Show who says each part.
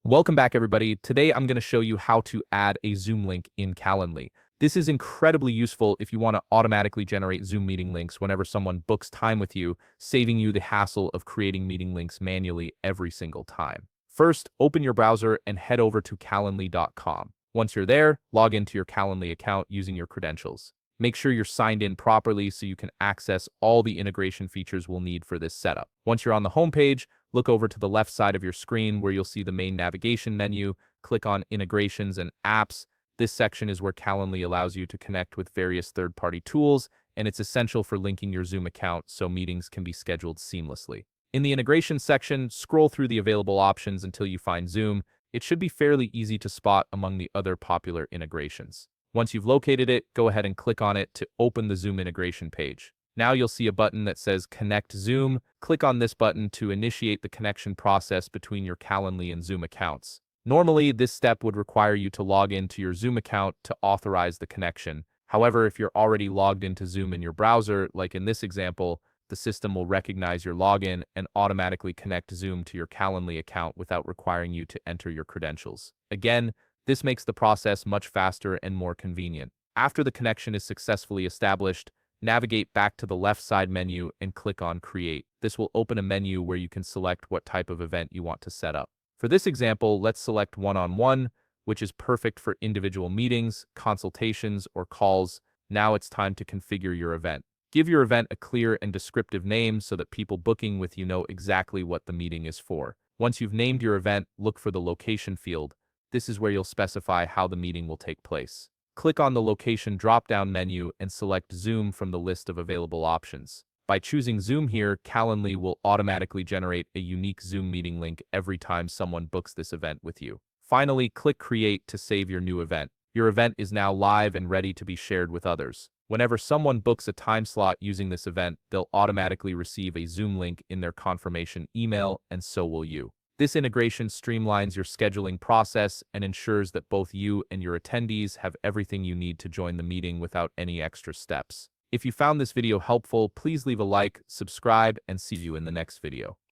Speaker 1: Welcome back, everybody. Today, I'm going to show you how to add a Zoom link in Calendly. This is incredibly useful if you want to automatically generate Zoom meeting links whenever someone books time with you, saving you the hassle of creating meeting links manually every single time. First, open your browser and head over to calendly.com. Once you're there, log into your Calendly account using your credentials. Make sure you're signed in properly so you can access all the integration features we'll need for this setup. Once you're on the homepage, look over to the left side of your screen where you'll see the main navigation menu. Click on Integrations and Apps. This section is where Calendly allows you to connect with various third-party tools, and it's essential for linking your Zoom account so meetings can be scheduled seamlessly. In the integration section, scroll through the available options until you find Zoom. It should be fairly easy to spot among the other popular integrations. Once you've located it, go ahead and click on it to open the Zoom integration page. Now you'll see a button that says Connect Zoom. Click on this button to initiate the connection process between your Calendly and Zoom accounts. Normally, this step would require you to log into your Zoom account to authorize the connection. However, if you're already logged into Zoom in your browser, like in this example, the system will recognize your login and automatically connect Zoom to your Calendly account without requiring you to enter your credentials. Again, this makes the process much faster and more convenient. After the connection is successfully established, navigate back to the left side menu and click on Create. This will open a menu where you can select what type of event you want to set up. For this example, let's select one-on-one, which is perfect for individual meetings, consultations, or calls. Now it's time to configure your event. Give your event a clear and descriptive name so that people booking with you know exactly what the meeting is for. Once you've named your event, look for the location field. This is where you'll specify how the meeting will take place. Click on the location drop-down menu and select Zoom from the list of available options. By choosing Zoom here, Calendly will automatically generate a unique Zoom meeting link every time someone books this event with you. Finally, click Create to save your new event. Your event is now live and ready to be shared with others. Whenever someone books a time slot using this event, they'll automatically receive a Zoom link in their confirmation email, and so will you. This integration streamlines your scheduling process and ensures that both you and your attendees have everything you need to join the meeting without any extra steps. If you found this video helpful, please leave a like, subscribe, and see you in the next video.